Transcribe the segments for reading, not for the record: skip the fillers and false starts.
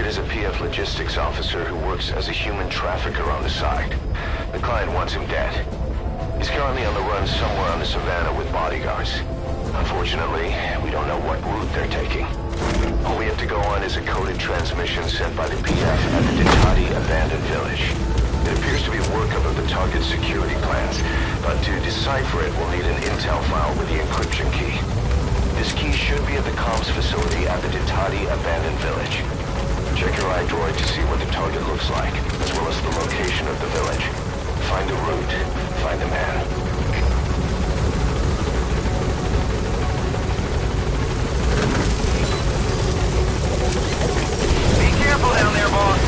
is a PF logistics officer who works as a human trafficker on the side. The client wants him dead. He's currently on the run somewhere on the savannah with bodyguards. Unfortunately, we don't know what route they're taking. All we have to go on is a coded transmission sent by the PF at the Ditati abandoned village. It appears to be workup of the target's security plans, but to decipher it, we'll need an intel file with the encryption key. This key should be at the comms facility at the Ditati abandoned village. Check your iDroid to see what the target looks like, as well as the location of the village. Find the route, find the man. Be careful down there, boss.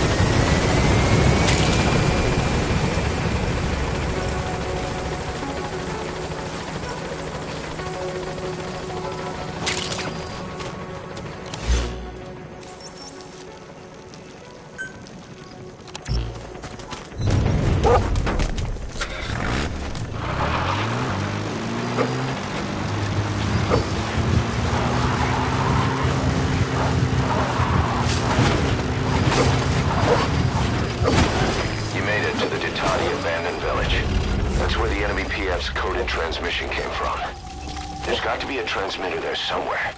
Transmitter there somewhere.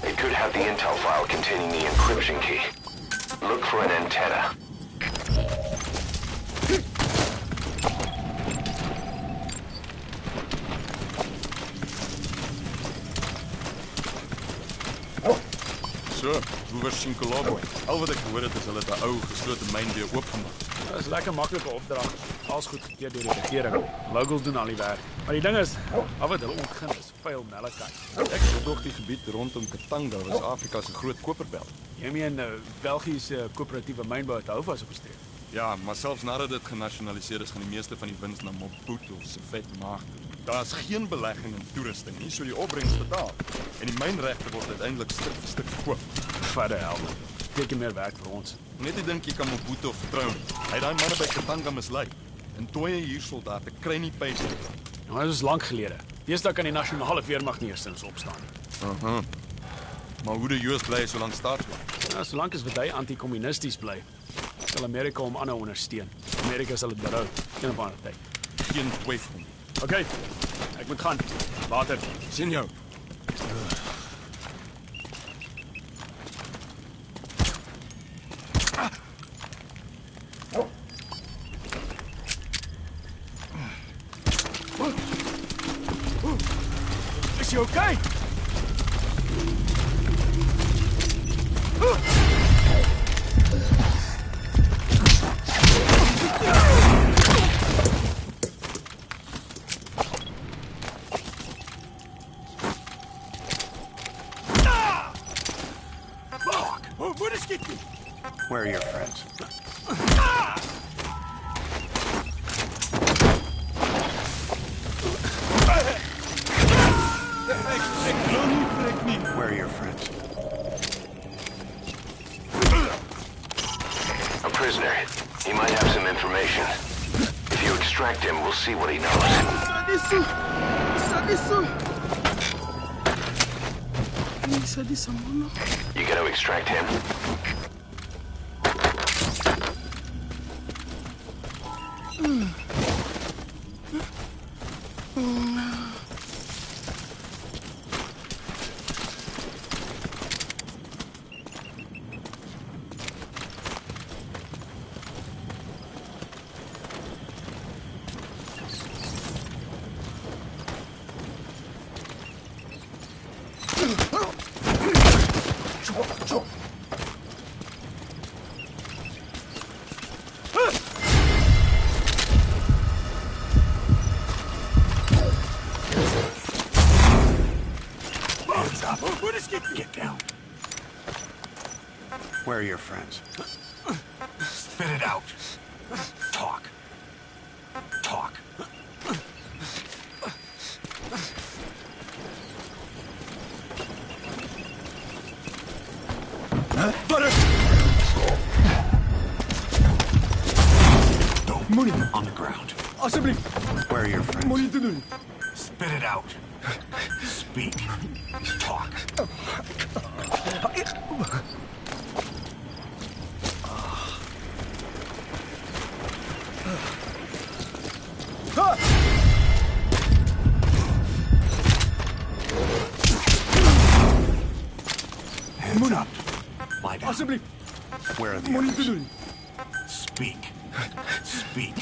It could have the intel file containing the encryption key. Look for an antenna. So, hoe was Shinkolabo? Al wat ek gehoor het is hulle het 'n ou geslote myn weer oopgemaak. Dat is lekker maklike opdrag. Alles goed gekeer deur die regering. Locals doen al die werk. Maar die ding is, al wat hulle ontgin is vuil melkkat. Ek dog die gebied rondom Katanga was Afrika se groot koperbelt. Jy meen België se koöperatiewe mynbou het hou vas op gestreef. Ja, maar selfs nadat dit genasionaliseer is, gaan die meeste van die wins na Mobutu se vet maag toe. Daar's geen belegging in toerusting nie, so die opbrengs betaal. En die mynregte word uiteindelik stuk vir stuk verkoop. Vat die hel. Teken meer werk vir ons. Net ek dink jy kan Mobutu vertrou. Hy het daai manne by Katanga mislei. En dooie hier soldate kry nie pyse. Nou, dit is lank gelede. Deesdae kan die nasionale weermag nie eens opstaan nie. Maar hoe die Joos bly solank staat bly? Nou, solank as wat hy anti-kommunisties bly, sal Amerika hom aanhou ondersteun. Amerika sal dit berou, een of ander tyd. Geen twyfel nie. Okay, ek moet gaan. Later. Sien jou. Is jy okay? Where are your friends? Where are your friends? A prisoner. He might have some information. If you extract him, we'll see what he knows. You gotta extract him. Get down. Where are your friends? Spit it out. Talk. Talk. Butter! Money on the ground. Alsjeblieft. Where are your friends? Moenie te doen. Spit it out. Speak. Talk. What's up? Lie down. Asseblief, Where are the moenie te others? doen. Speak. Speak.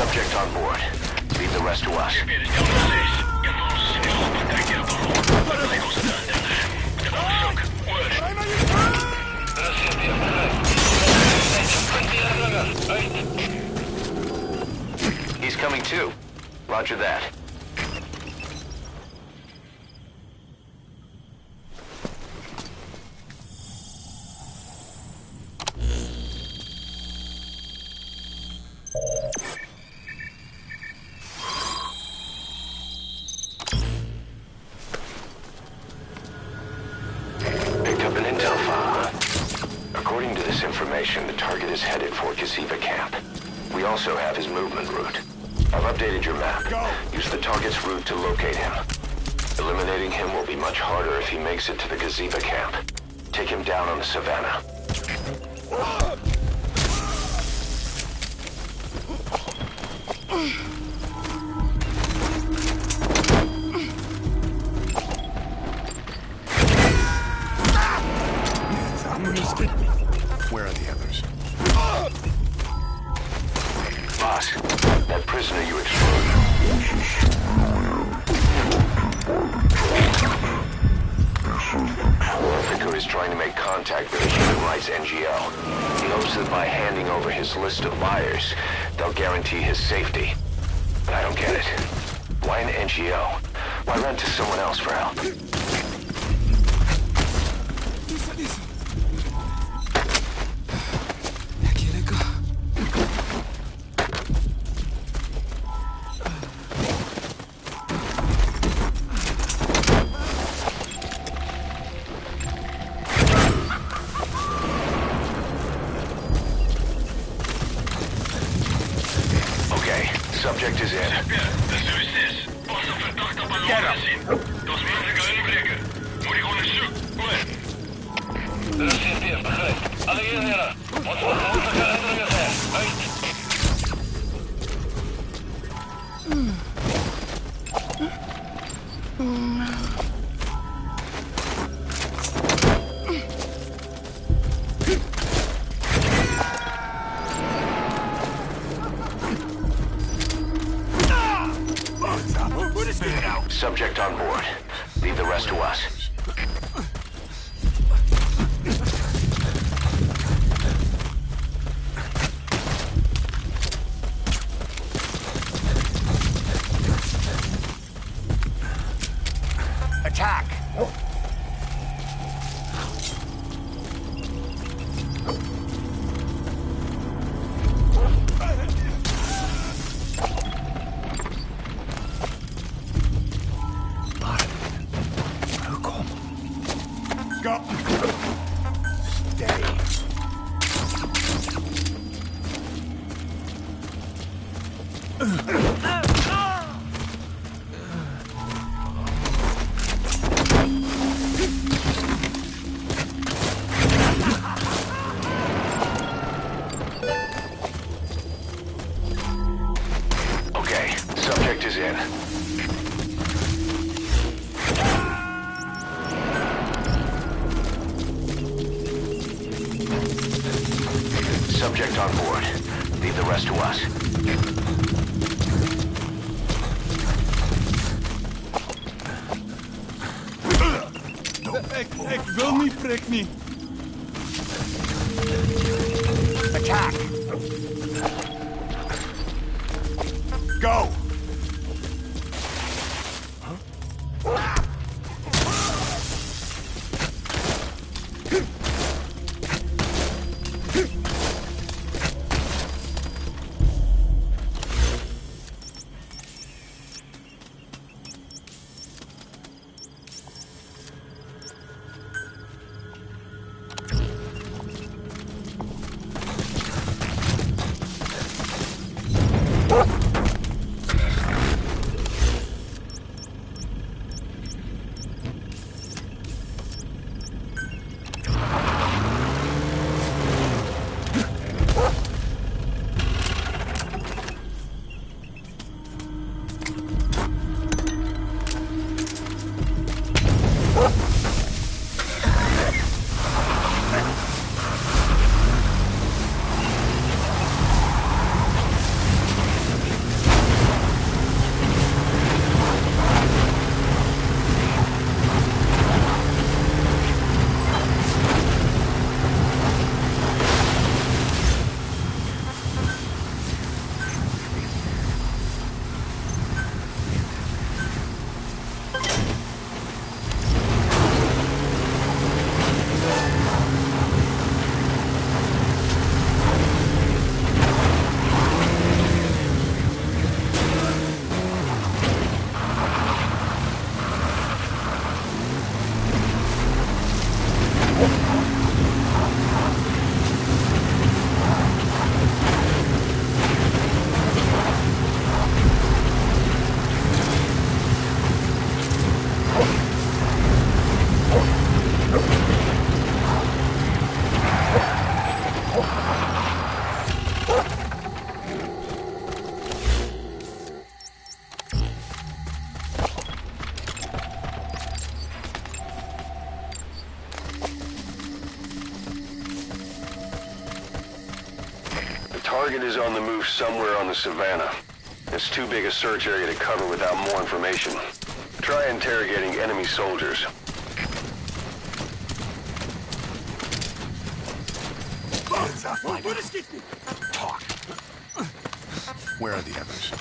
Subject on board. Leave the rest to us. He's coming too. Roger that. Picked up an intel file. According to this information, the target is headed for Gaziva camp. We also have his movement route. I've updated your map. Use the target's route to locate him. Eliminating him will be much harder if he makes it to the Gaziva camp. Take him down on the savannah. Where are the others? Boss, that prisoner you exposed. Orphiker is trying to make contact with a human rights NGO. He hopes that by handing over his list of buyers, they'll guarantee his safety. But I don't get it. Why an NGO? Why run to someone else for help? Okay, subject is in. Get him! Subject on board. Leave the rest to us. Attack! Go! Stay. Okay, subject is in. Subject on board. Leave the rest to us. Ek wil nie prik nie. Attack! Go! target is on the move somewhere on the savannah. It's too big a search area to cover without more information. Try interrogating enemy soldiers. Hands up, talk. Where are the others?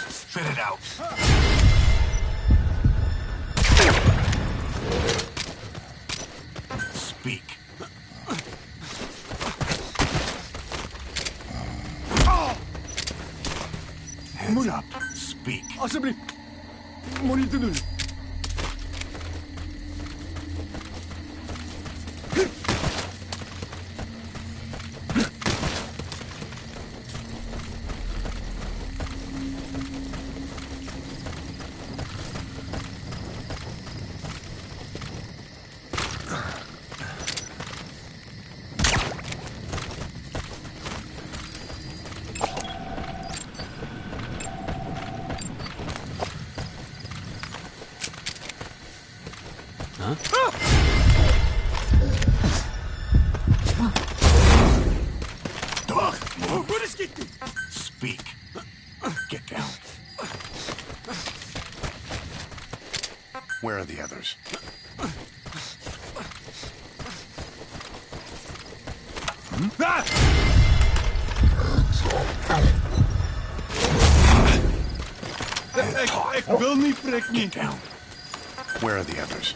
Spit it out. Speak. Hands up. Speak. Asseblief. Moenie dit doen. Speak. Get down. Where are the others? Ek wil nie prik nie. Get down. Where are the others?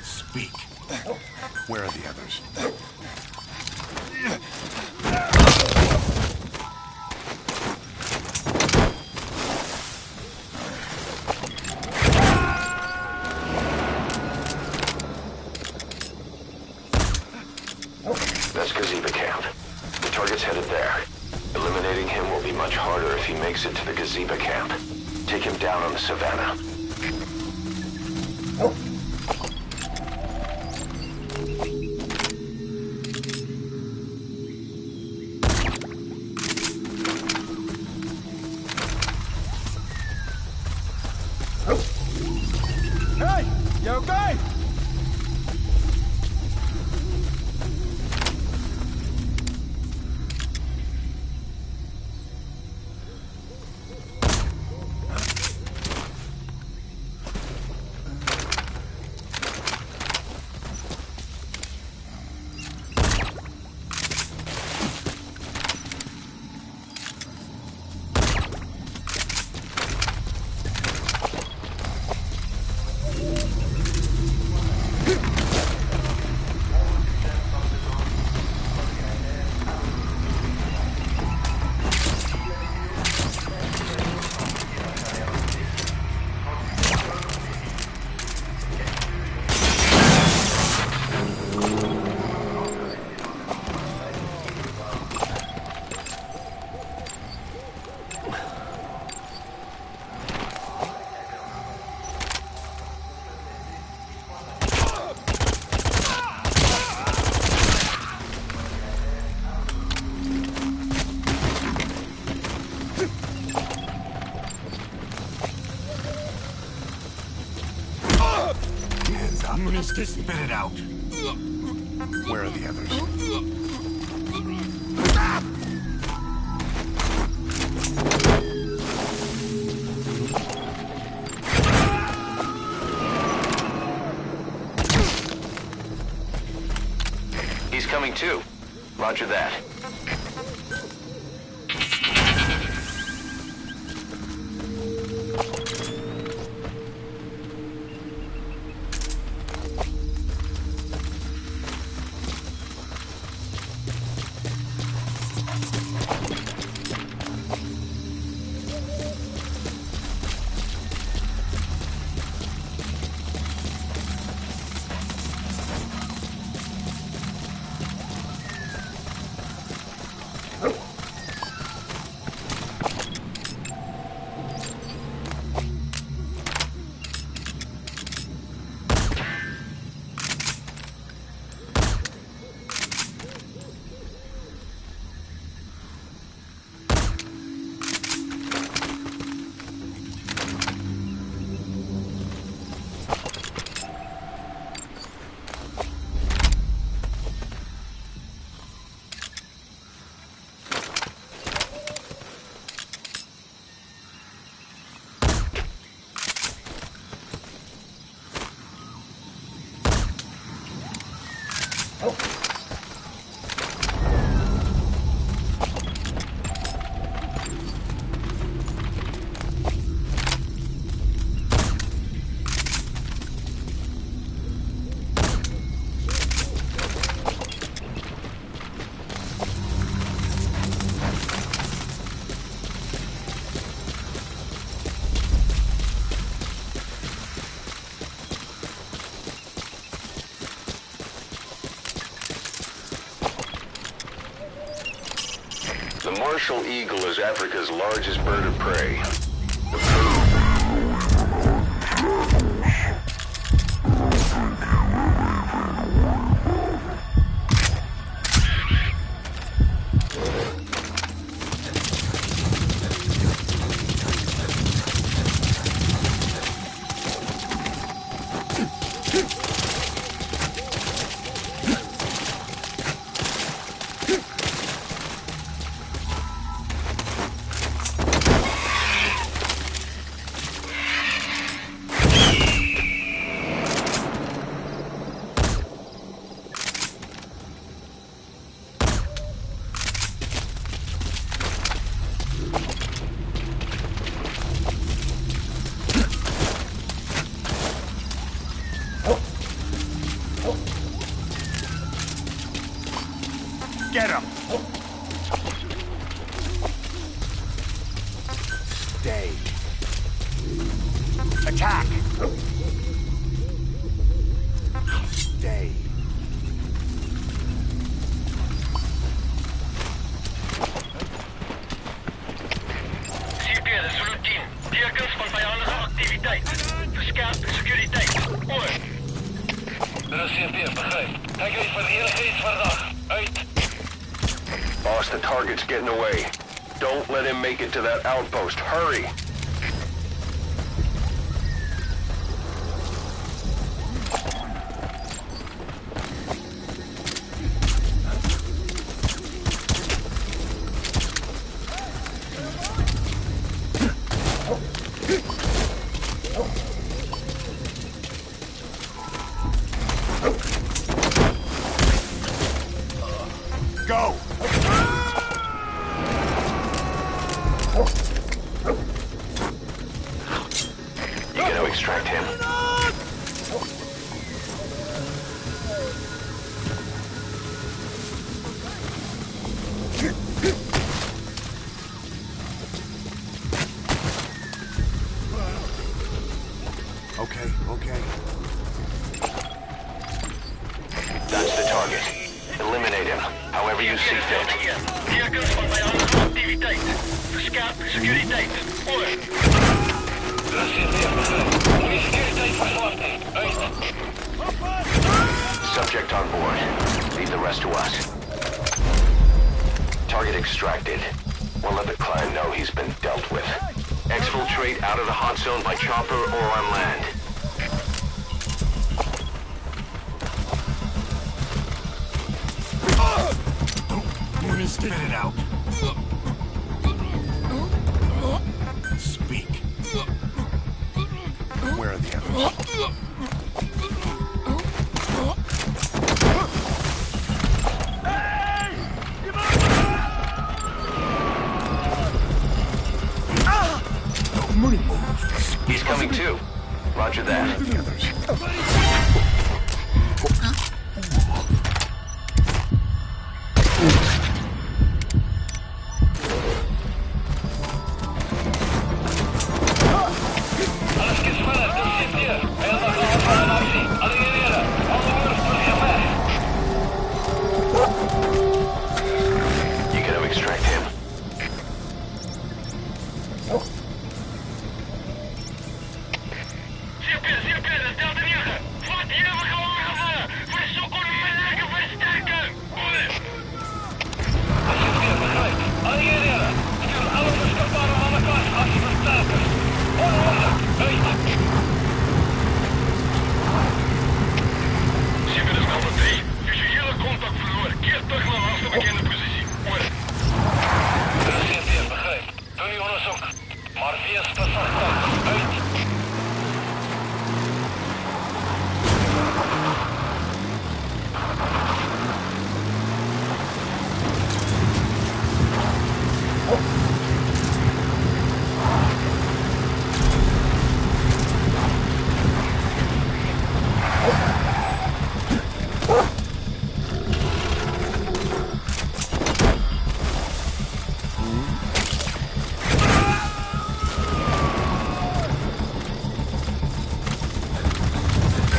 Speak. Where are the others? That's Gazeba camp. The target's headed there. Eliminating him will be much harder if he makes it to the Gazeba camp. Take him down on the savannah. Hey, you okay? Spit it out. Where are the others? He's coming too. Roger that. The Marshall eagle is Africa's largest bird of prey. Get him! Stay. Attack! Stay. CP, dit is Zulu 10. Tekens van vijandige activiteit. Verskerp sekuriteit. Oor. Dit is CP, begryp. Kyk uit vir enigiets vandag. Uit. Boss, the target's getting away. Don't let him make it to that outpost. Hurry! Go! You gotta extract him. Okay, okay. That's the target. Eliminate him, however you see fit. Tekens van vijandige activiteit. Verskerp sekuriteit. Oor. Dit is CP, begryp. Moenie sekuriteit verswak nie. Uit. Subject on board. Leave the rest to us. Target extracted. We'll let the client know he's been dealt with. Exfiltrate out of the hot zone by chopper or on land. Spit it out. Speak. Where are the others? He's coming too. Roger that. The others. Alles geht schneller, das sind wir. Er hat noch eine Maxi. Alle Geräte. Alle Wurf, You gotta extract him. Zie op je, stel de negen. Wat hier, we gaan aangevallen. Voor de sokkel en mijn lijken versterken. Oei. Dat zit weer, begrijp. Alle Geräte. Stuur alle beschikbare mannenklaas als versterker. Onhoorlijk. Uit. Super is nummer 3. Visuele contact verloren. Keer terug naar de laatste bekende positie. Oei. Dat zit weer, begrijp. Doe nu onderzoek. Maar wees bezacht. Uit.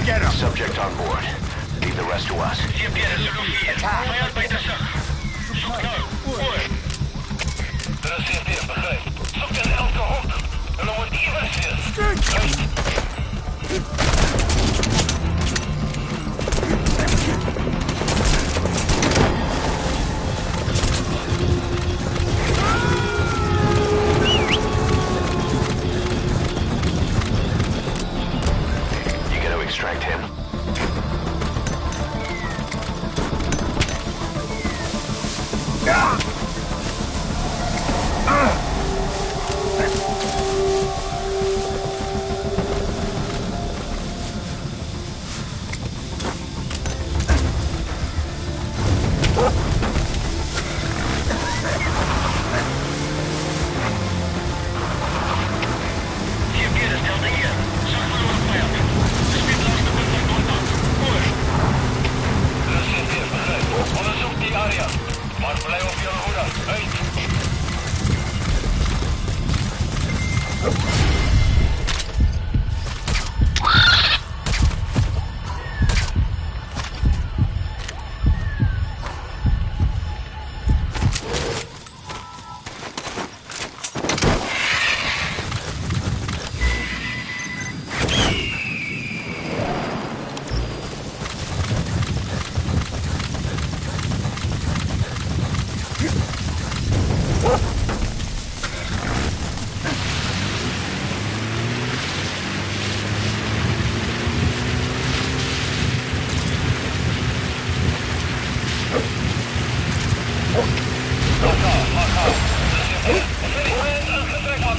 Get him! Subject on board. Leave the rest to us. Zie je de solutie hier. Vijand bij de zak. Zoek nou. Oei. Dat is hier, begrijp. Zoek in elke hoek. En dan wordt iemand weer. Uit. You gotta extract him. Zie je de stel hier. Zag verloren vijand. De speed laatste punt van contact. Oei. Dat is hier, begrijp. Onderzoek die area. Maar blijf op je hoede. Uit.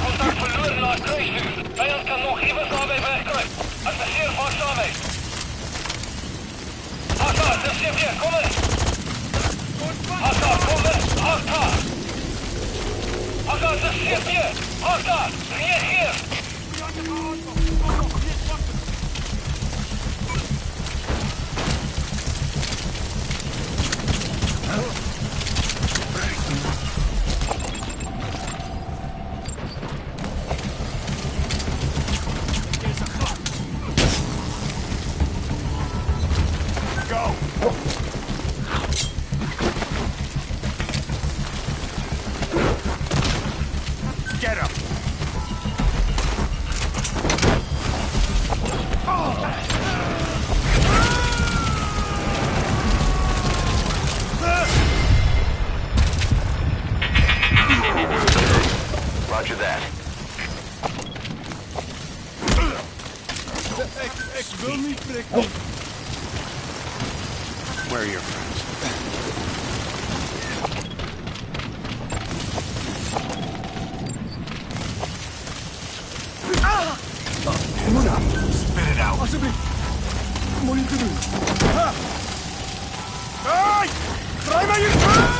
Contact verloren naar kruisvuur. Vijand kan nog even daarbij wegkruipen. Adverseer waakzaamheid. Akka, dat is hier, kom in. Akka, kom in. Akka. Akka, dat is hier. Akka, reageer. Get him! Roger that. Ek wil nie prik. Where are your friends? Hey! Draai my hier terug!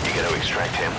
You gotta extract him.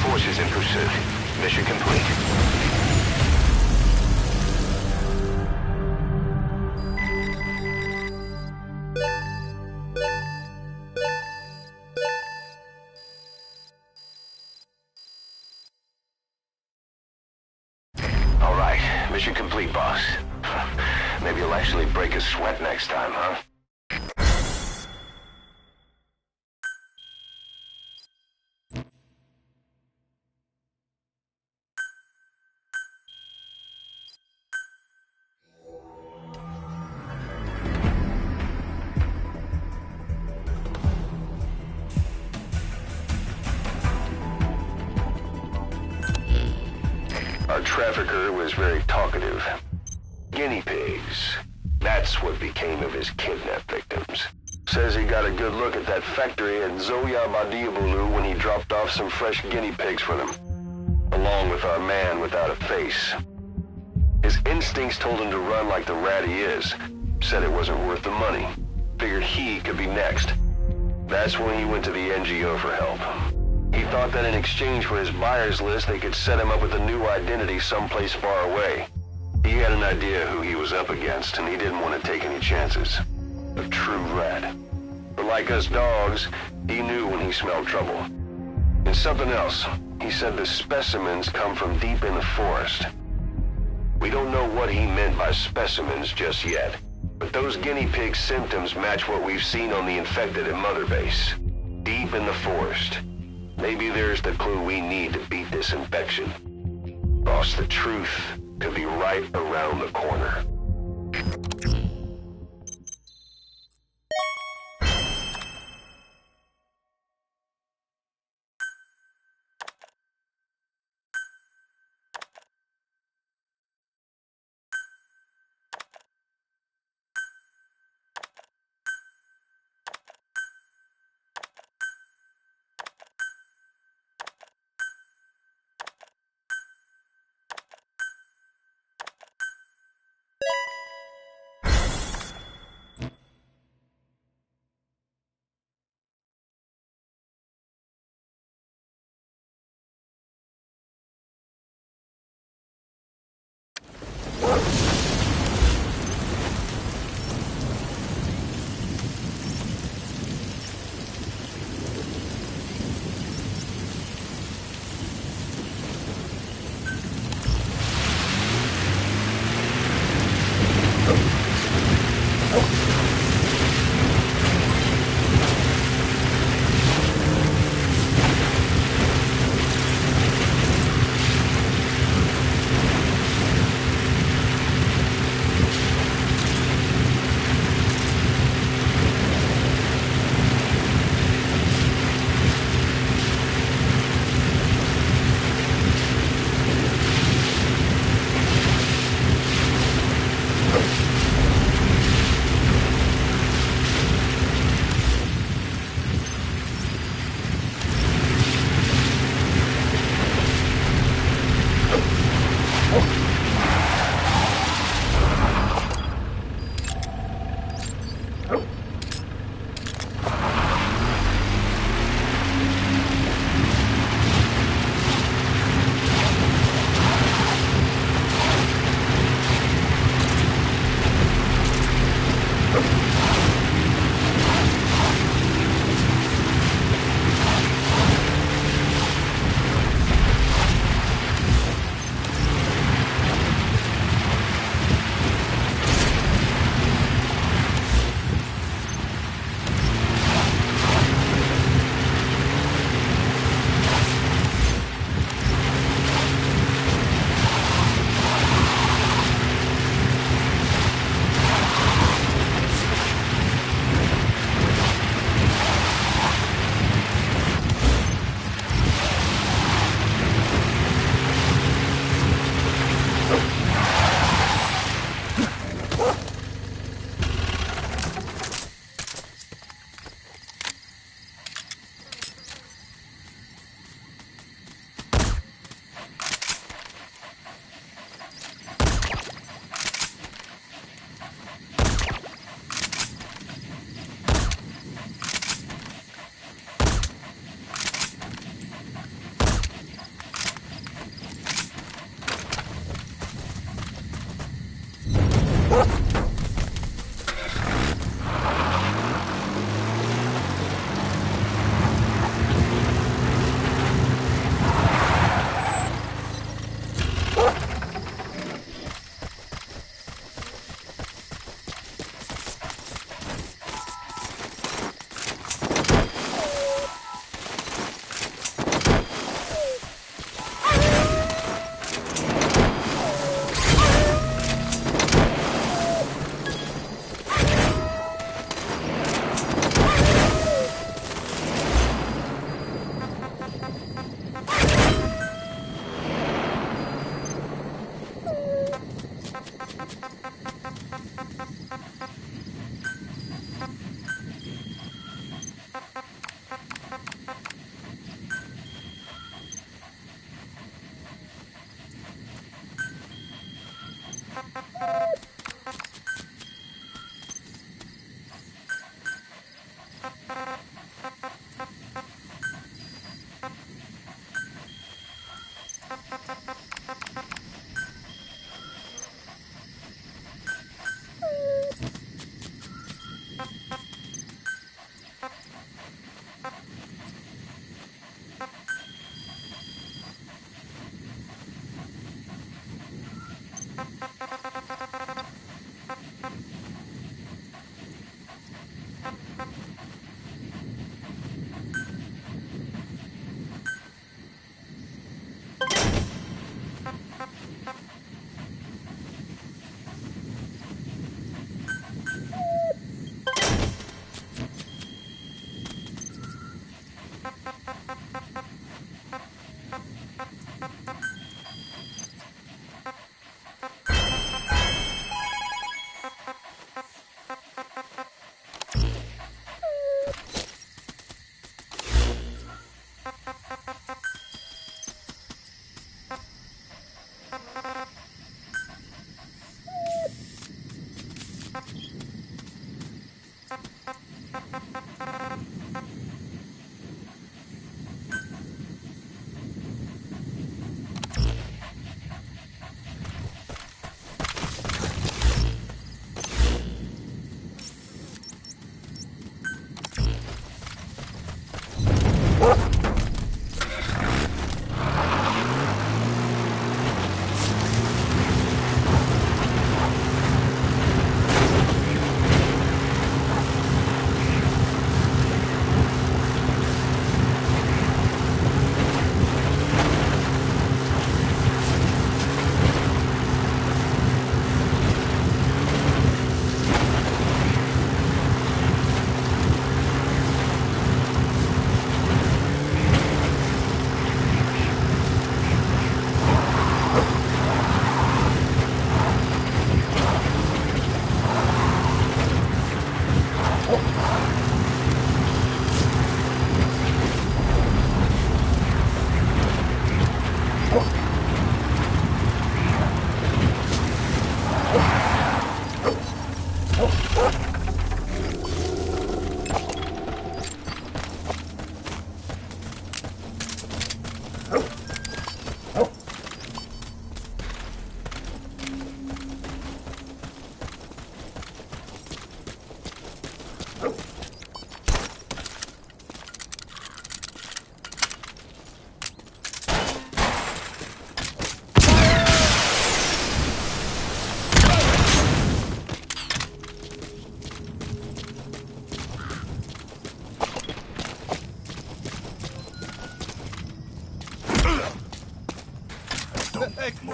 Forces in pursuit. Mission complete. All right, mission complete, boss. Maybe you'll actually break a sweat next time, huh? Our trafficker was very talkative. Guinea pigs. That's what became of his kidnapped victims. Says he got a good look at that factory at Zoya Badiabulu when he dropped off some fresh guinea pigs for them, along with our man without a face. His instincts told him to run like the rat he is. Said it wasn't worth the money. Figured he could be next. That's when he went to the NGO for help. He thought that in exchange for his buyer's list, they could set him up with a new identity someplace far away. He had an idea who he was up against, and he didn't want to take any chances. A true rat. But like us dogs, he knew when he smelled trouble. And something else. He said the specimens come from deep in the forest. We don't know what he meant by specimens just yet, but those guinea pig symptoms match what we've seen on the infected at Mother Base. Deep in the forest. Maybe there's the clue we need to beat this infection. Boss, the truth could be right around the corner.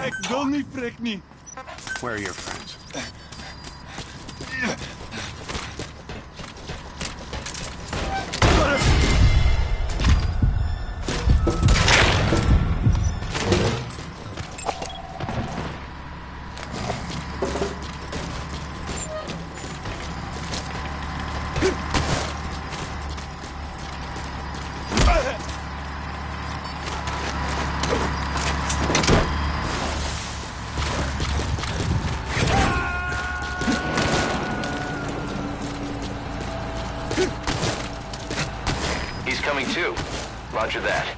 Ek wil nie vrek nie. Where are your friends? He's coming too. Roger that.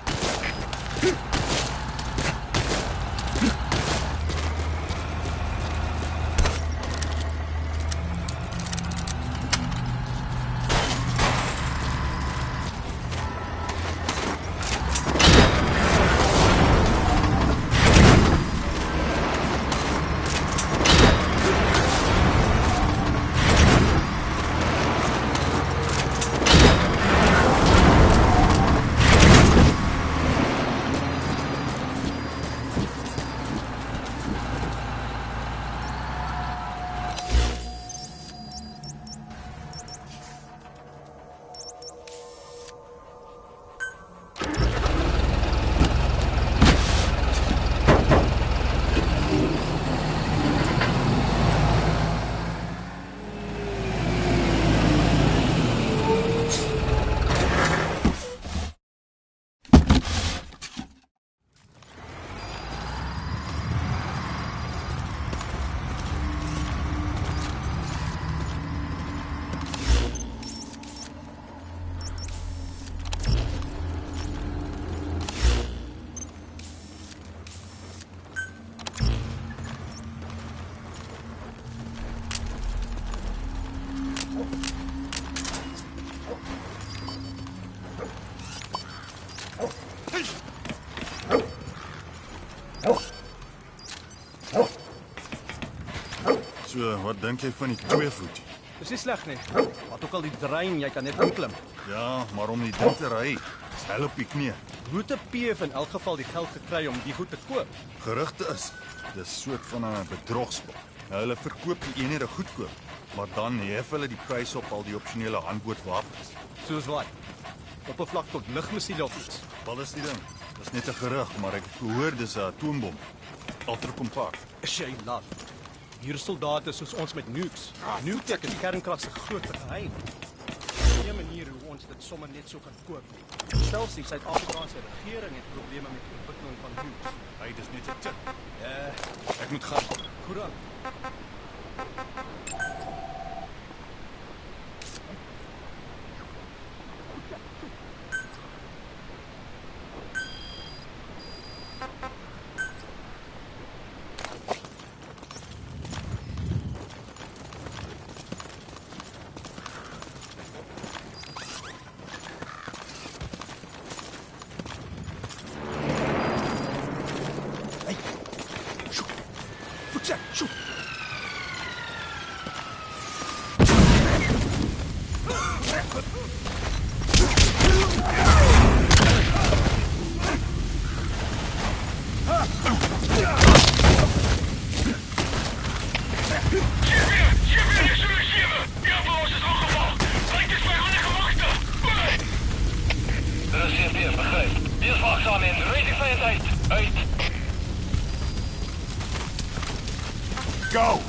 Wat dink jy van die 2 voet? Dis nie sleg nie. Wat ook al die terrein, jy kan net inklim. Ja, maar om die ding te ry, is hel op die knie. Hoe het 'n PF in elk geval die geld gekry om die goed te koop? Gerugte is, dis soort van 'n bedrogspel. Nou, hulle verkoop die eenhede goedkoop, maar dan hef hulle die pryse op al die opsionele handbootwapens. Soos wat? Oppervlak tot lugmissiele of iets. Wat is die ding? Dis net 'n gerug, maar ek het gehoor dis 'n atoombom. Ultra kompakt. Is jy laf? Hier soldate soos ons met nukes. Nuketech is kernkrag se grootste geheim. Geen manier hoe ons dit sommer net so kan koop. Selfs die Suid-Afrikaanse regering het probleme met die ontwikkeling van nukes. Hy dis net 'n tip. Ek moet gaan. Goed dan. Go!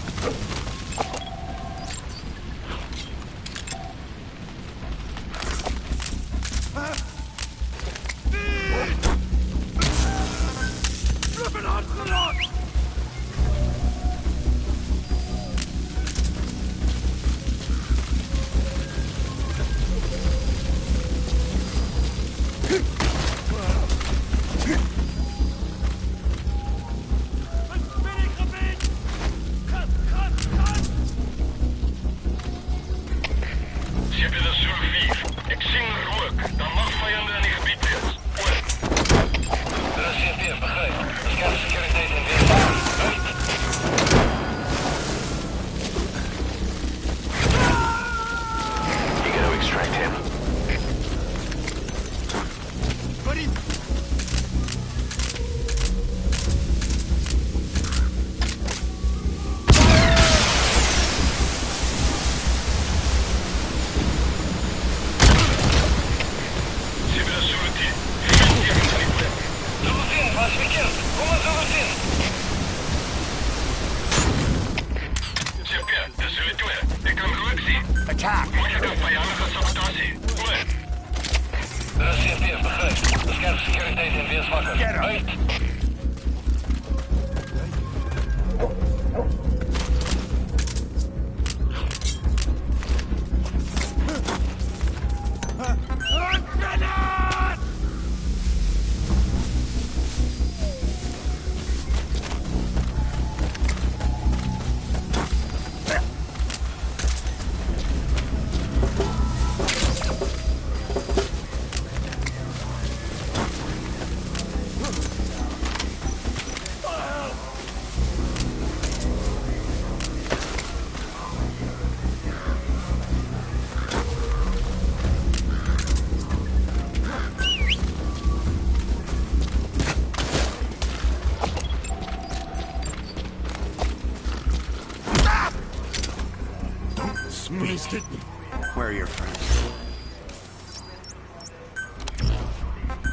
Where are your friends?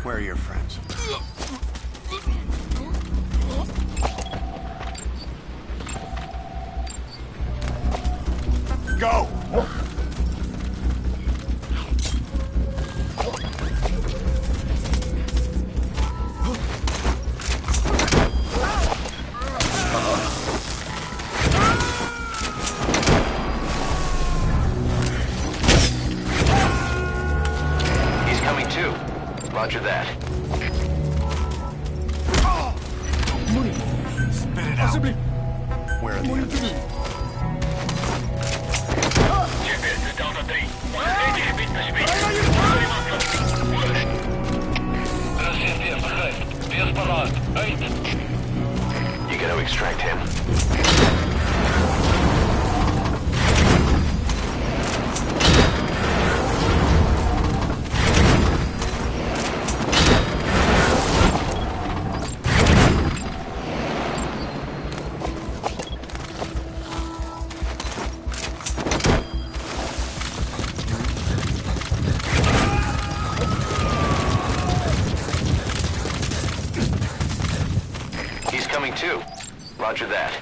Where are your friends? Go! Roger that. Spit it out. Where are the others? You gotta extract him. coming too. Roger that.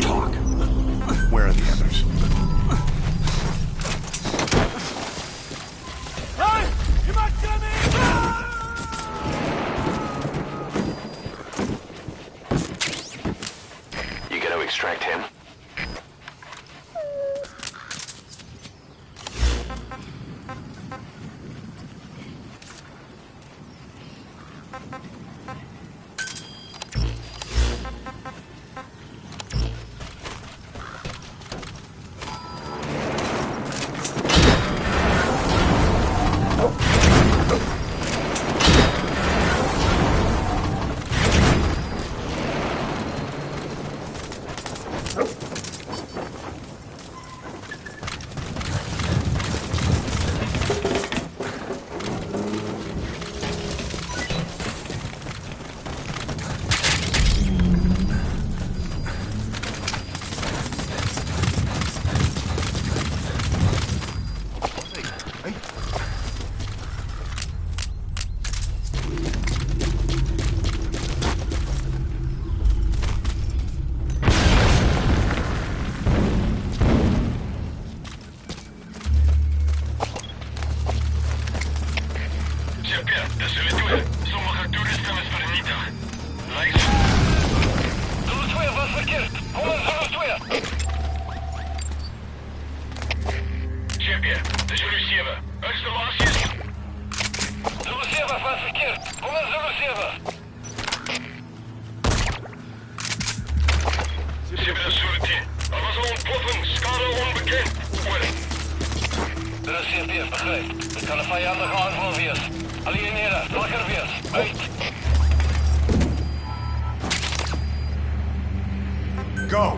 Talk. Where are the others? You gonna extract him? Dit kan een vijandige aanval wees. Alieneren, wakker wees. Uit. Go!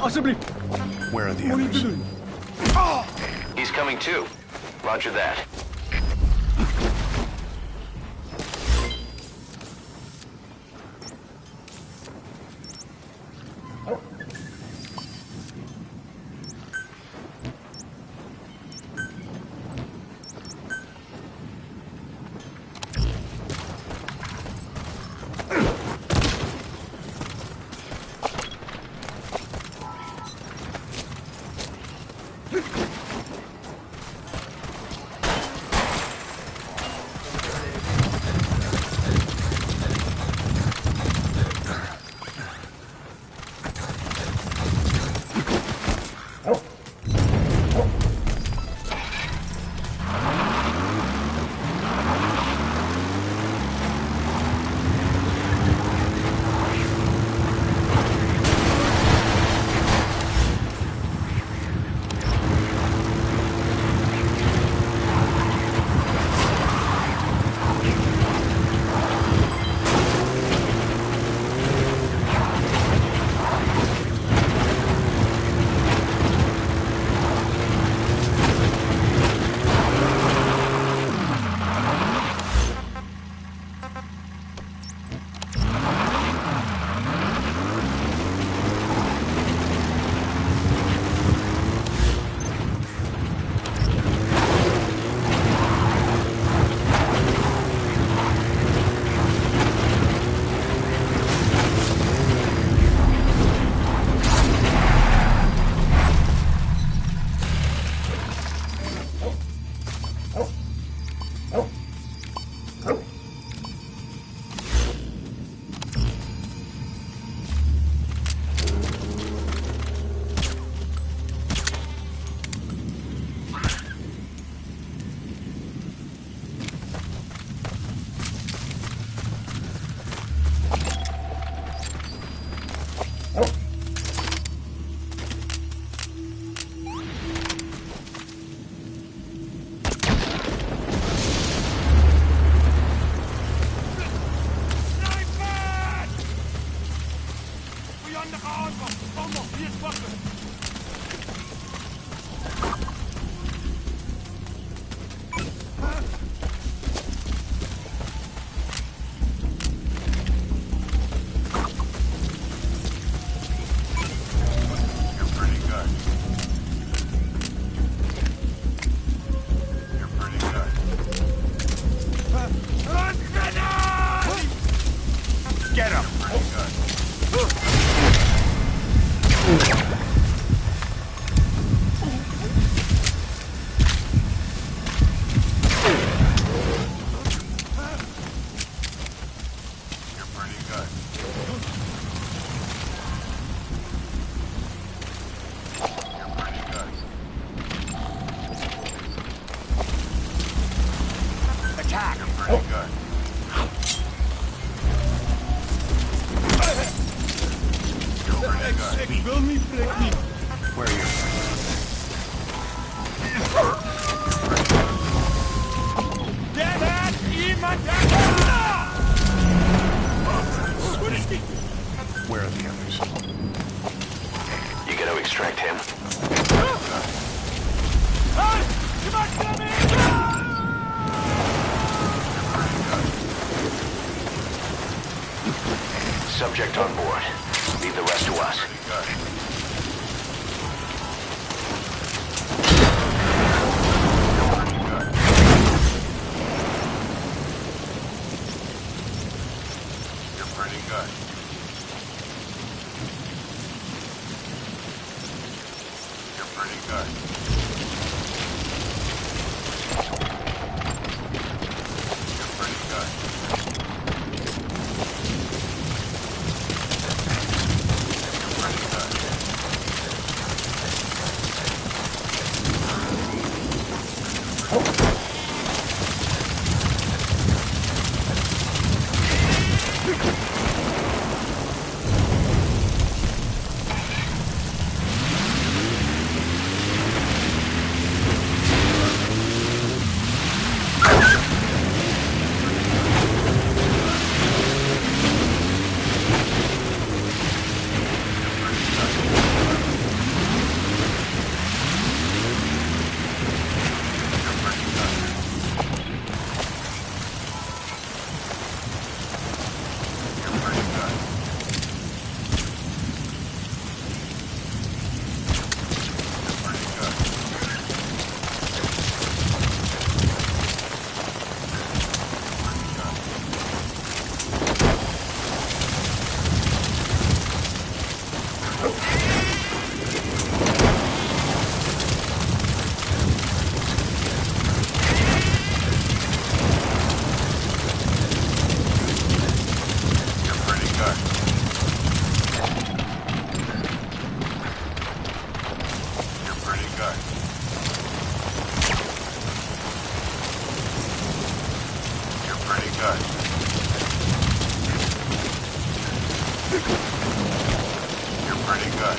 Asseblief. Where are the Wat moet je others? doen? He's coming too. Roger that. vijandige aanval. Almal, wees wakker. You're pretty good. You're pretty good. Get him! Pretty good. You're pretty good. You're pretty good. Attack! You're pretty good. You're pretty good. Ek wil nie plek nie. Where are you? Daar iemand Where are the others? You gotta extract him. Subject on board. Leave the rest to us. Pretty good. Pretty good. You're pretty good. You're pretty good. You're pretty good. You're pretty good. You're pretty good. You're pretty good. You're pretty good. You're pretty good. You're pretty good. You're pretty good.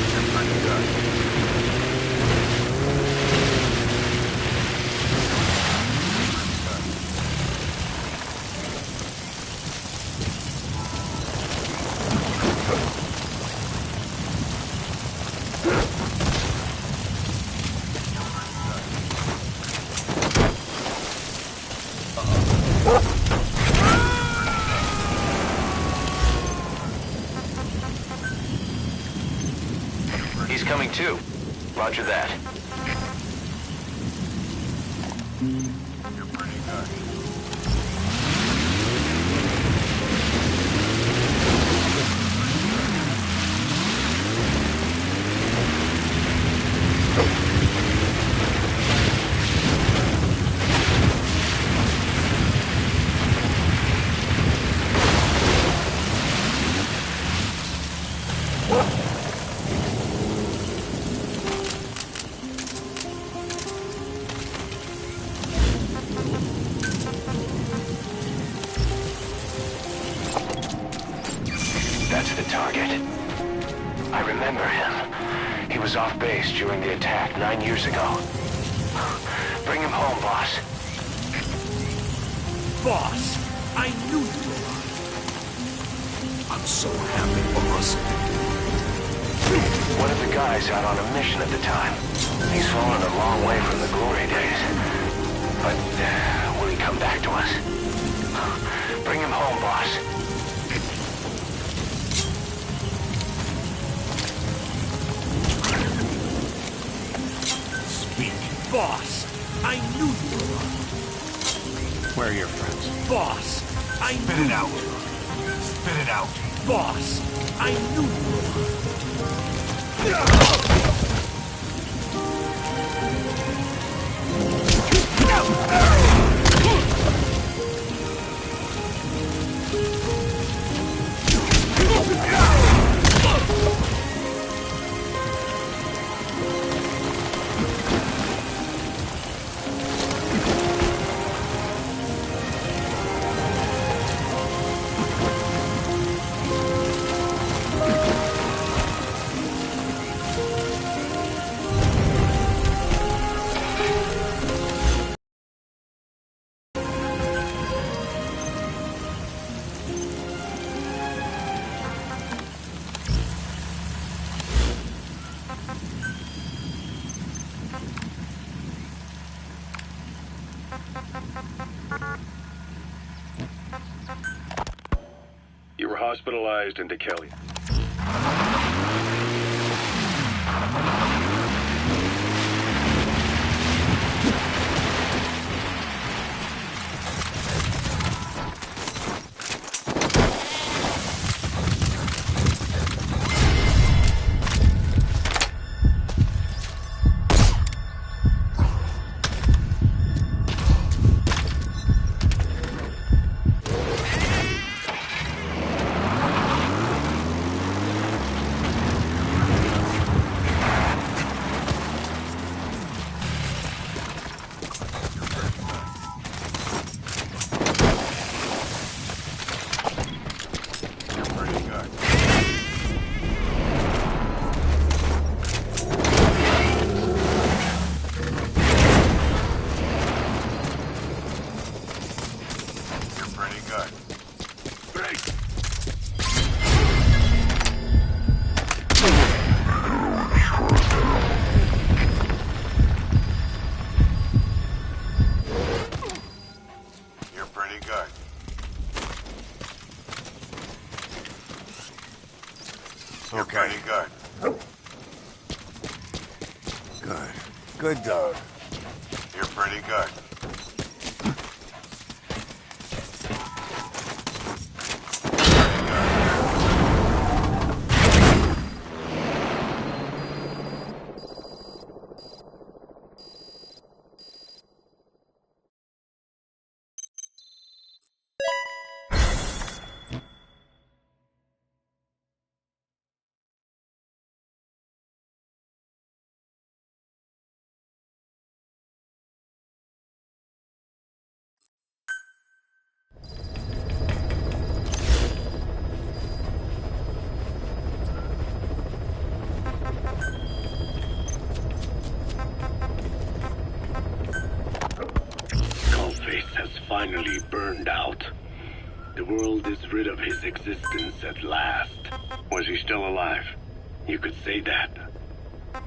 You're pretty good. He's coming too. Roger that. You're pretty good. That's the target. I remember him. He was off base during the attack 9 years ago. Bring him home, boss. Boss, I knew you were alive. I'm so happy, boss. One of the guys out on a mission at the time. He's fallen a long way from the glory days. But will he come back to us? Bring him home, boss. Speak. Boss, I knew you were alive. Where are your friends? Boss, I knew Spit it out. you were alive. Spit it out. Boss, I knew you were alive. You were hospitalized into Kelly. Okay. Good. Good. Good dog. You're pretty good. Finally burned out. The world is rid of his existence at last. Was he still alive? You could say that.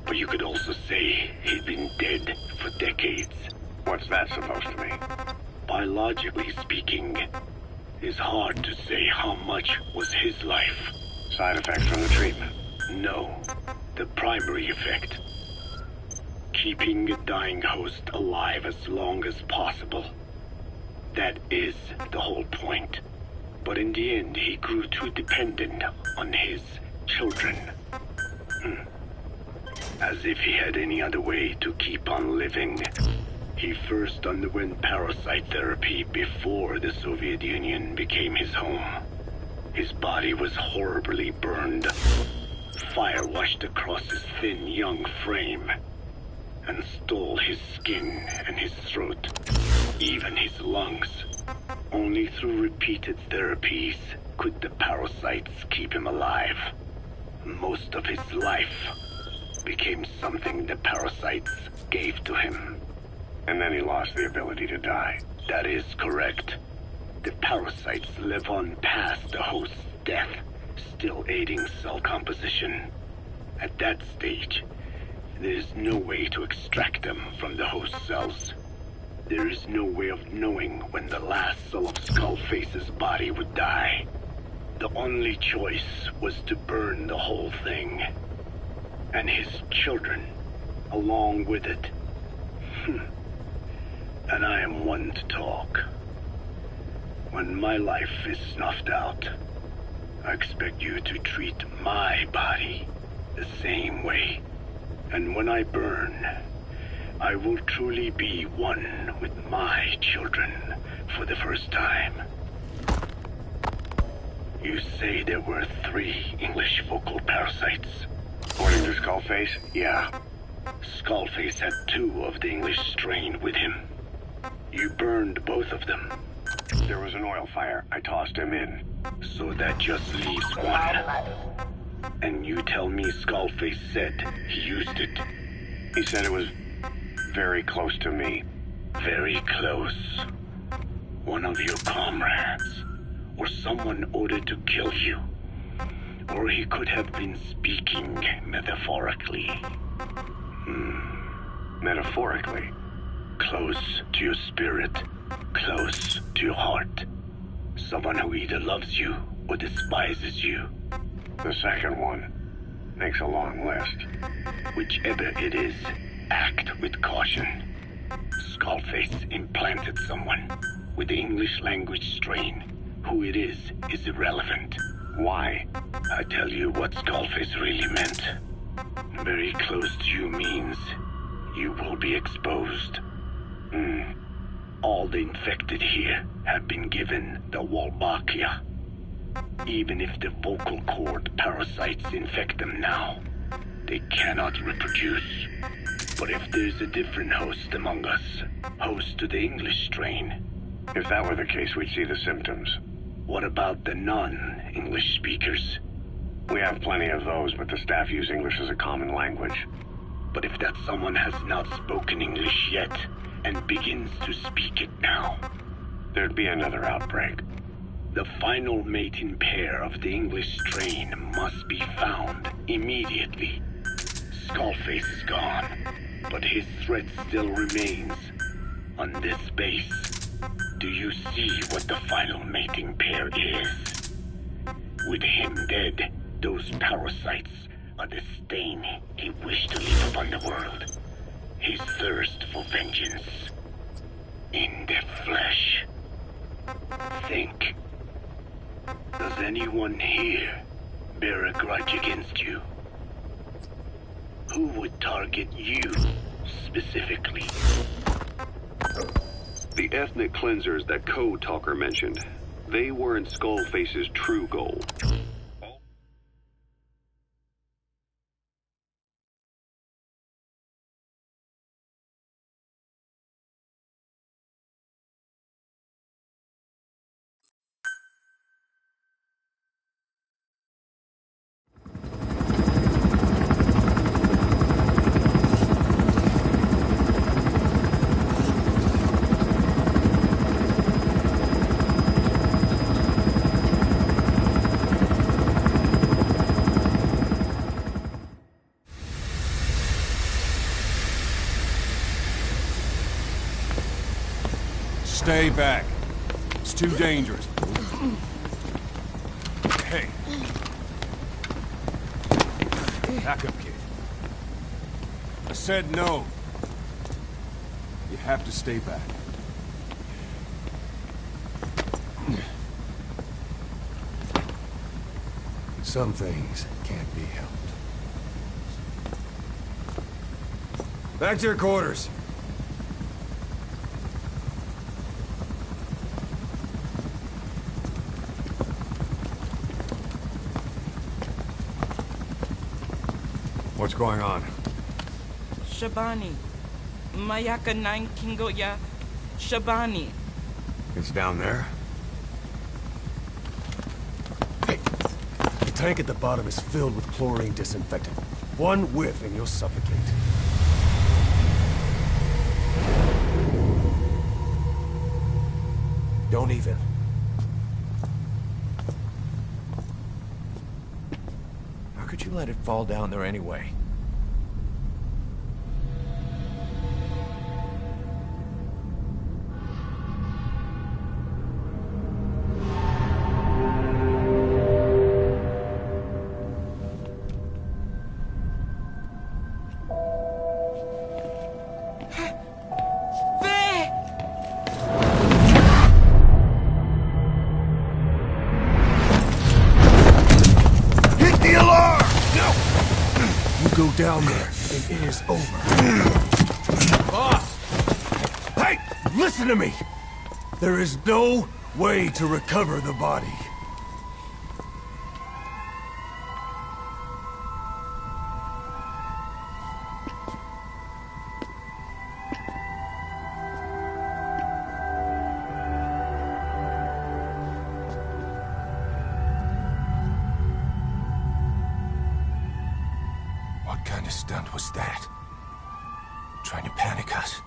But you could also say he'd been dead for decades. What's that supposed to mean? Biologically speaking, it's hard to say how much was his life. Side effects from the treatment? No, the primary effect. Keeping a dying host alive as long as possible. That is the whole point. But in the end, he grew too dependent on his children. As if he had any other way to keep on living. He first underwent parasite therapy before the Soviet Union became his home. His body was horribly burned. Fire washed across his thin young frame and stole his skin and his throat, even his lungs. Only through repeated therapies could the parasites keep him alive. Most of his life became something the parasites gave to him. And then he lost the ability to die. That is correct. The parasites live on past the host's death, still aiding cell composition. At that stage, there is no way to extract them from the host cells. There is no way of knowing when the last cell of Skullface's body would die. The only choice was to burn the whole thing. And his children, along with it. And I am one to talk. When my life is snuffed out, I expect you to treat my body the same way. And when I burn, I will truly be one with my children for the first time. You say there were 3 English vocal parasites. According to Skullface, yeah. Skullface had 2 of the English strain with him. You burned both of them. There was an oil fire. I tossed him in. So that just leaves 1. And you tell me Skullface said he used it. He said it was very close to me. Very close. One of your comrades. Or someone ordered to kill you. Or he could have been speaking metaphorically. Metaphorically? Close to your spirit. Close to your heart. Someone who either loves you or despises you. The second one makes a long list. Whichever it is, act with caution. Skullface implanted someone with the English language strain. Who it is irrelevant. Why? I tell you what Skullface really meant. Very close to you means you will be exposed. All the infected here have been given the Wolbachia. Even if the vocal cord parasites infect them now, they cannot reproduce. But if there's a different host among us, host to the English strain. If that were the case, we'd see the symptoms. What about the non-English speakers? We have plenty of those, but the staff use English as a common language. But if that someone has not spoken English yet, and begins to speak it now, there'd be another outbreak. The final mating pair of the English strain must be found immediately. Skullface is gone, but his threat still remains. On this base, do you see what the final mating pair is? With him dead, those parasites are the stain he wished to leave upon the world. His thirst for vengeance. In the flesh. Think. Does anyone here bear a grudge against you? Who would target you, specifically? The ethnic cleansers that Code Talker mentioned, they weren't Skullface's true goal. Stay back. It's too dangerous. Hey. Back up, kid. I said no. You have to stay back. Some things can't be helped. Back to your quarters. What's going on? Shabani. Mayaka 9 Kingo ya Shabani. It's down there? Hey, the tank at the bottom is filled with chlorine disinfectant. One whiff and you'll suffocate. Don't even. you let it fall down there anyway? Go down there, and it is over. Boss! Hey! Listen to me! There is no way to recover the body. What kind of stunt was that? Trying to panic us?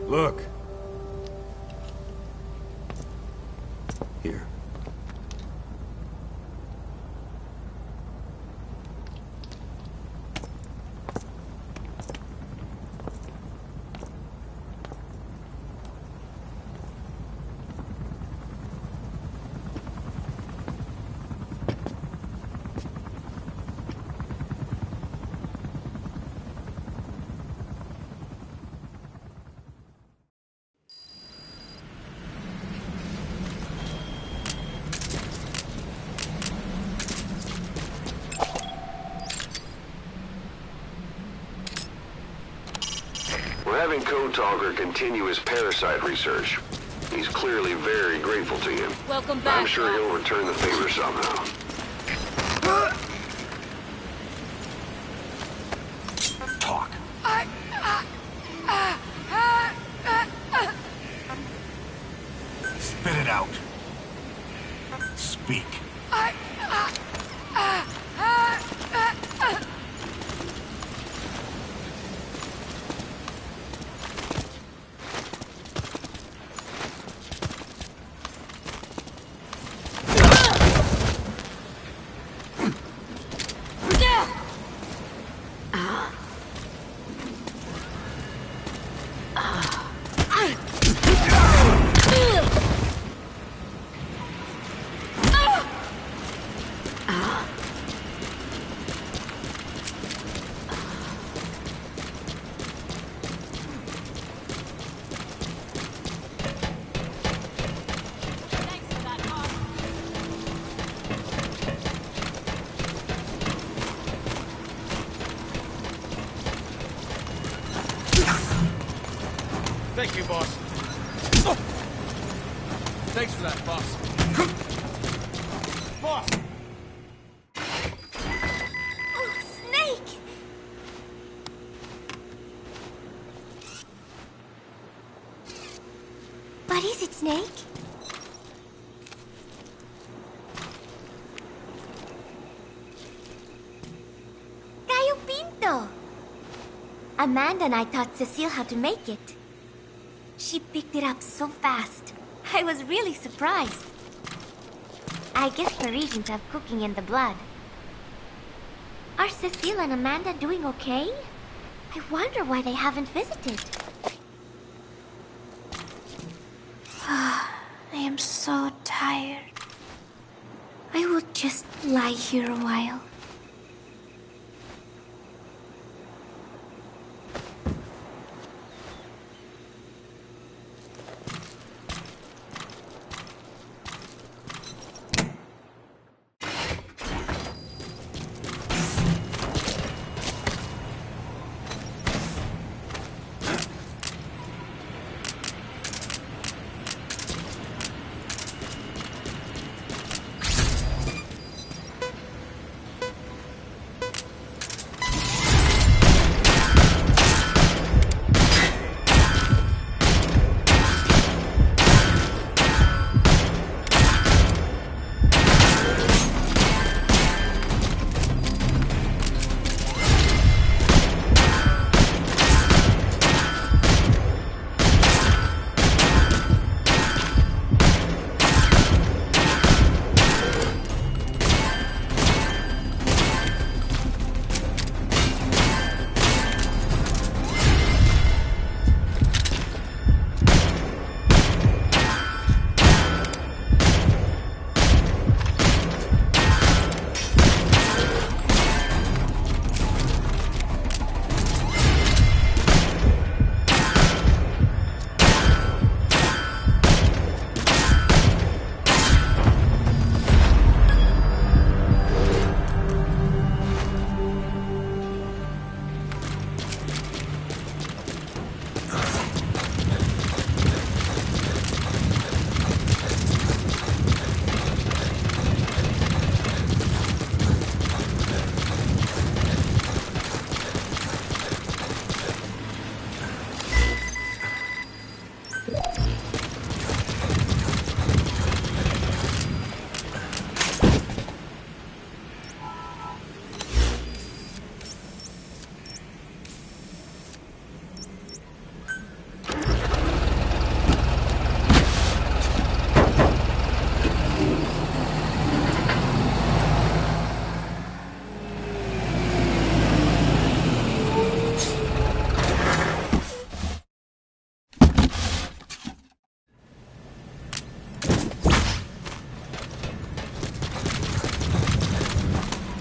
Look. Here. We're having Code Talker continue his parasite research. He's clearly very grateful to you. Welcome back. I'm sure he'll return the favor somehow. Talk. Spit it out. Speak. Thank you, boss. Oh. Thanks for that, boss. Boss! Oh, Snake! What is it, Snake? Gallo Pinto! Amanda and I taught Cecile how to make it. She picked it up so fast. I was really surprised. I guess Parisians have cooking in the blood. Are Cecile and Amanda doing okay? I wonder why they haven't visited. I am so tired. just lie here a while?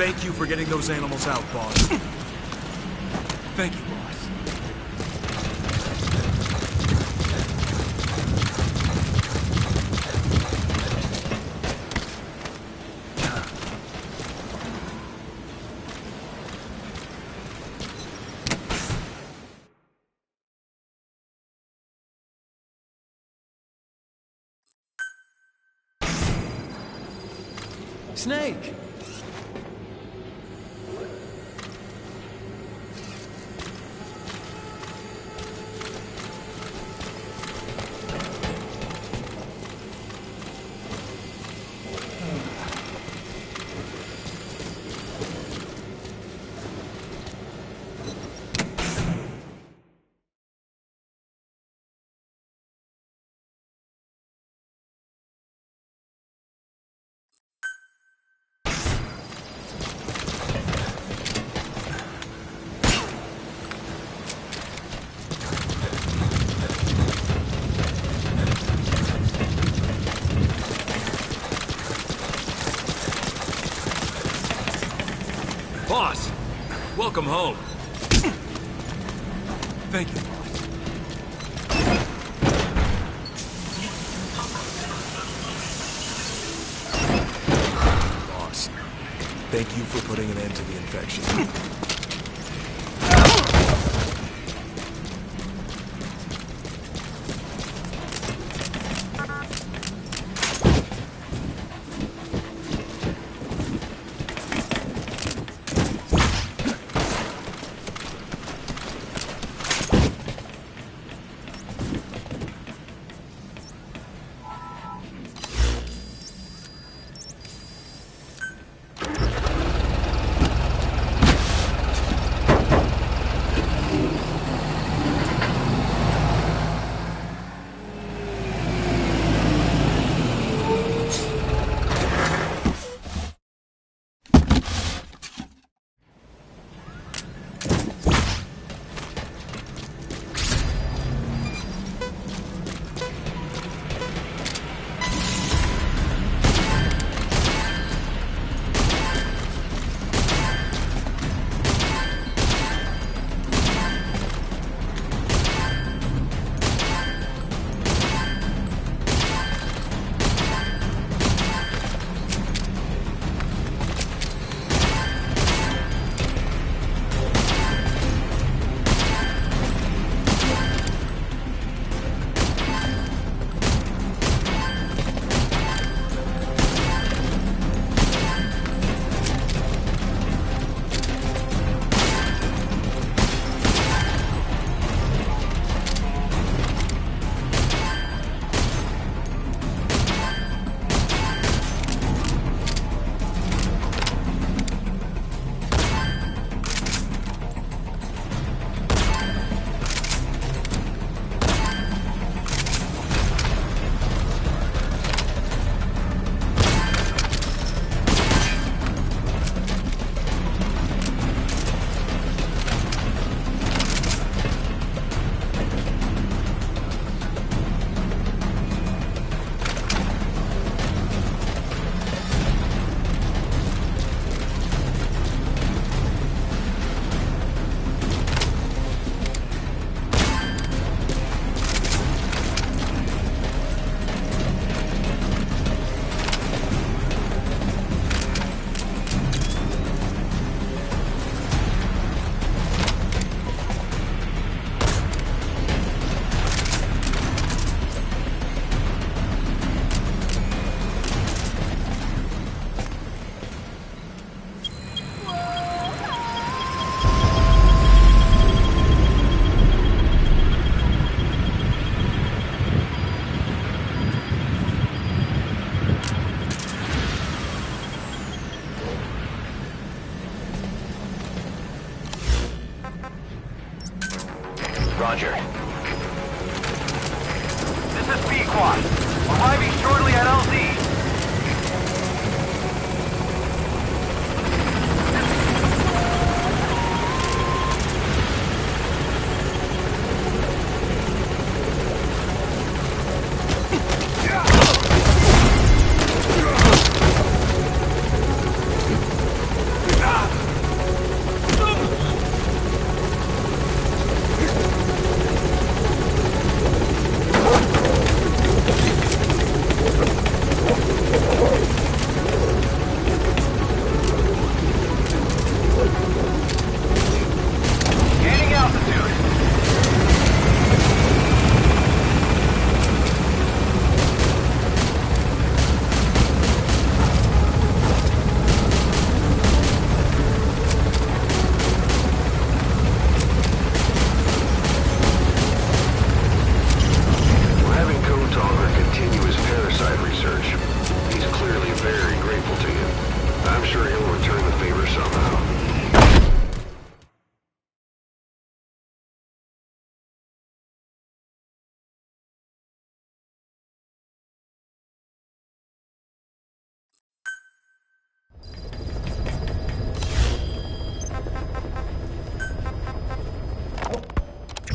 Thank you for getting those animals out, boss. Thank you, boss. Snake! Boss, welcome home. Thank you, boss. Boss, thank you for putting an end to the infection. squad. Arriving shortly at LZ.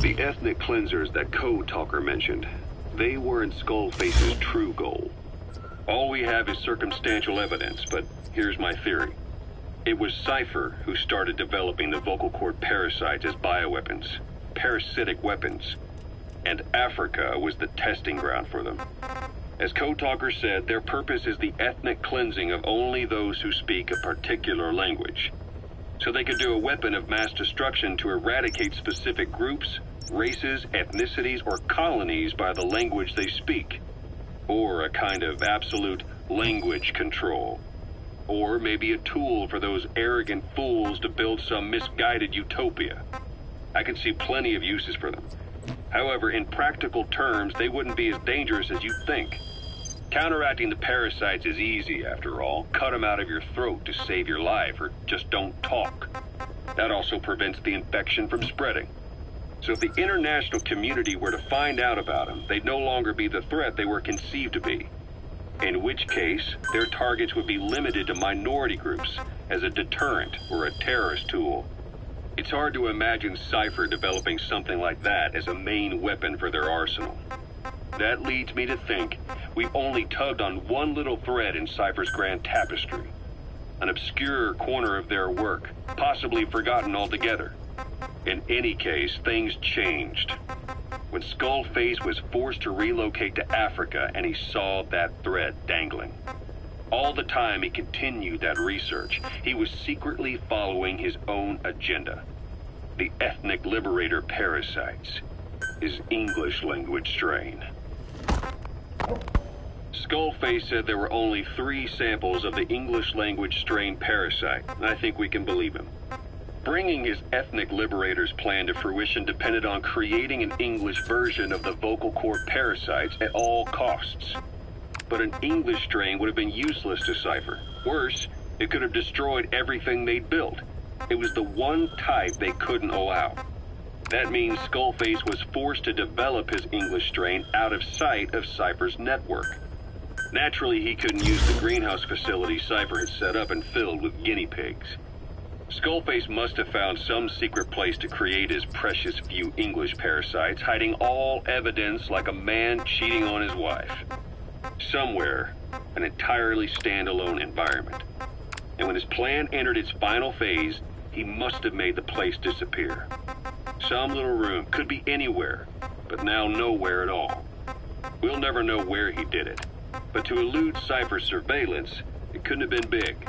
The ethnic cleansers that Code Talker mentioned, they weren't Skullface's true goal. All we have is circumstantial evidence, but here's my theory. It was Cypher who started developing the vocal cord parasites as bioweapons, parasitic weapons, and Africa was the testing ground for them. As Code Talker said, their purpose is the ethnic cleansing of only those who speak a particular language. So they could do a weapon of mass destruction to eradicate specific groups, races, ethnicities, or colonies by the language they speak. Or a kind of absolute language control. Or maybe a tool for those arrogant fools to build some misguided utopia. I can see plenty of uses for them. However, in practical terms, they wouldn't be as dangerous as you think. Counteracting the parasites is easy, after all. Cut them out of your throat to save your life, or just don't talk. That also prevents the infection from spreading. So if the international community were to find out about them, they'd no longer be the threat they were conceived to be. In which case, their targets would be limited to minority groups as a deterrent or a terrorist tool. It's hard to imagine Cypher developing something like that as a main weapon for their arsenal. That leads me to think we've only tugged on one little thread in Cypher's grand tapestry. An obscure corner of their work, possibly forgotten altogether. In any case, things changed. When Skullface was forced to relocate to Africa and he saw that thread dangling. All the time he continued that research, he was secretly following his own agenda. The ethnic liberator parasites. His English language strain. Skullface said there were only 3 samples of the English language strain parasite, and I think we can believe him. Bringing his ethnic liberator's plan to fruition depended on creating an English version of the vocal cord parasites at all costs. But an English strain would have been useless to Cypher. Worse, it could have destroyed everything they'd built. It was the one type they couldn't allow. That means Skullface was forced to develop his English strain out of sight of Cypher's network. Naturally, he couldn't use the greenhouse facility Cypher had set up and filled with guinea pigs. Skullface must have found some secret place to create his precious few English parasites, hiding all evidence like a man cheating on his wife. Somewhere, an entirely standalone environment. And when his plan entered its final phase, he must have made the place disappear. Some little room, could be anywhere, but now nowhere at all. We'll never know where he did it, but to elude Cypher's surveillance, it couldn't have been big.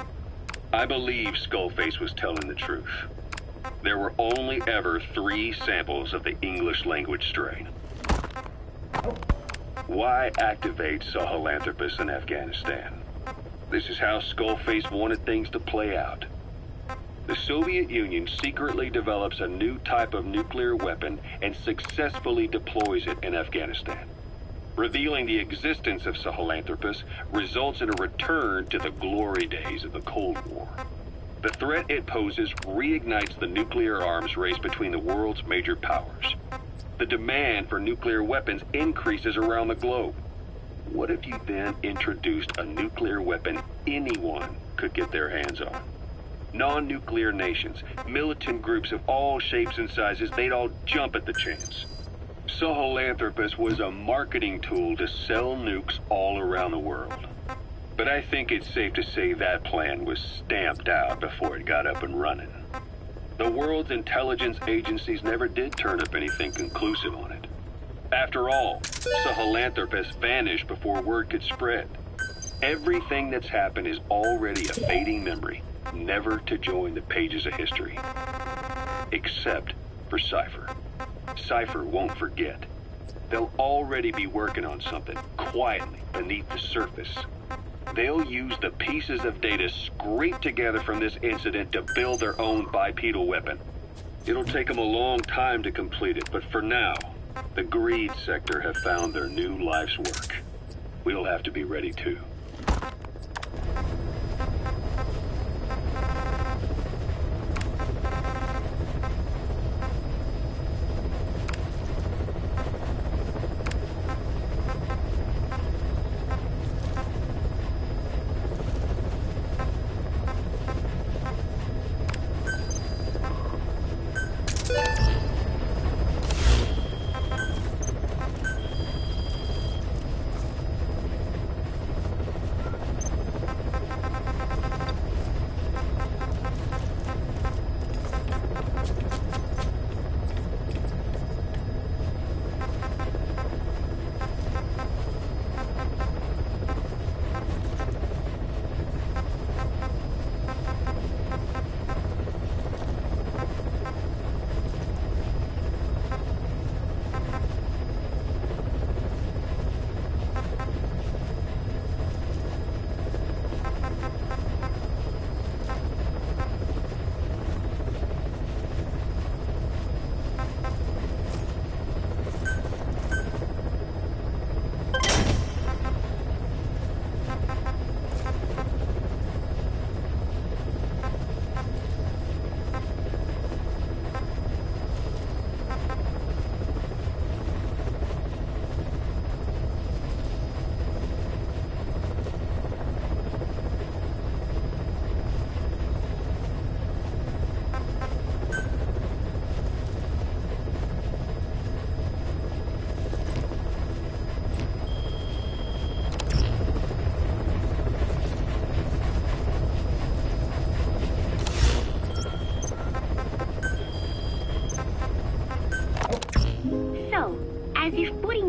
I believe Skullface was telling the truth. There were only ever 3 samples of the English language strain. Why activate Sahelanthropus in Afghanistan? This is how Skullface wanted things to play out. The Soviet Union secretly develops a new type of nuclear weapon and successfully deploys it in Afghanistan. Revealing the existence of Sahelanthropus results in a return to the glory days of the Cold War. The threat it poses reignites the nuclear arms race between the world's major powers. The demand for nuclear weapons increases around the globe. What if you then introduced a nuclear weapon anyone could get their hands on? Non-nuclear nations, militant groups of all shapes and sizes, they'd all jump at the chance. Sahelanthropus was a marketing tool to sell nukes all around the world. But I think it's safe to say that plan was stamped out before it got up and running. The world's intelligence agencies never did turn up anything conclusive on it. After all, Sahelanthropus vanished before word could spread. Everything that's happened is already a fading memory, never to join the pages of history. Except for Cypher. Cypher won't forget. They'll already be working on something, quietly, beneath the surface. They'll use the pieces of data scraped together from this incident to build their own bipedal weapon. It'll take them a long time to complete it, but for now, the Greed sector have found their new life's work. We'll have to be ready too.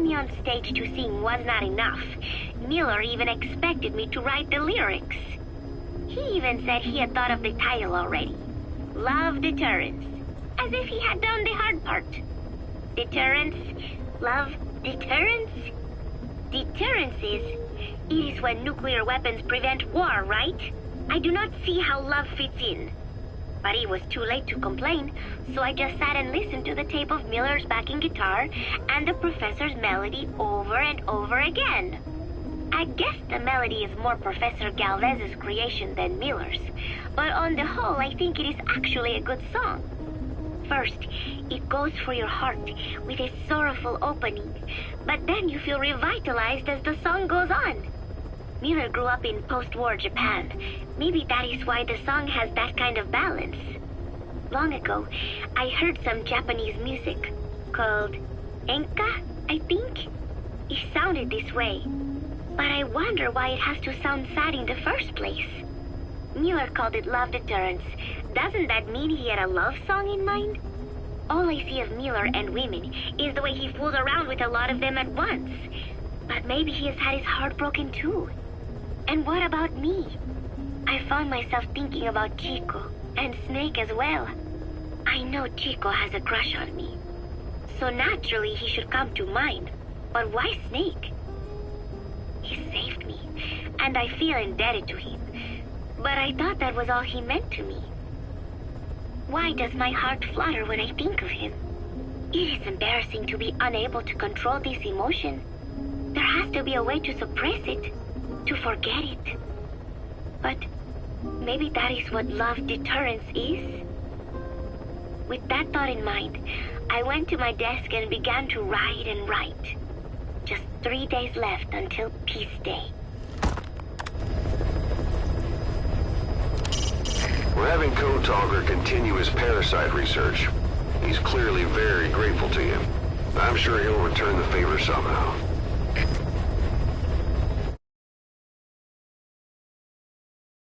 On stage to sing was not enough. Miller even expected me to write the lyrics. He even said he had thought of the title already. Love Deterrence. As if he had done the hard part. Deterrence, love, deterrence? Deterrence it is when nuclear weapons prevent war, right? I do not see how love fits in. But it was too late to complain, so I just sat and listened to the tape of Miller's backing guitar and the professor's melody over and over again. I guess the melody is more Professor Galvez's creation than Miller's, but on the whole I think it is actually a good song. First, it goes for your heart with a sorrowful opening, but then you feel revitalized as the song goes on. Miller grew up in post-war Japan. Maybe that is why the song has that kind of balance. Long ago, I heard some Japanese music called enka, I think. It sounded this way, but I wonder why it has to sound sad in the first place. Miller called it Love Deterrence. Doesn't that mean he had a love song in mind? All I see of Miller and women is the way he fools around with a lot of them at once. But maybe he has had his heart broken too. And what about me? I found myself thinking about Chico and Snake as well. I know Chico has a crush on me, so naturally he should come to mind. But why Snake? He saved me, and I feel indebted to him. But I thought that was all he meant to me. Why does my heart flutter when I think of him? It is embarrassing to be unable to control this emotion. There has to be a way to suppress it, to forget it. But maybe that is what love deterrence is? With that thought in mind, I went to my desk and began to write and write. Just 3 days left until Peace Day. We're having Code Talker continue his parasite research. He's clearly very grateful to you. I'm sure he'll return the favor somehow.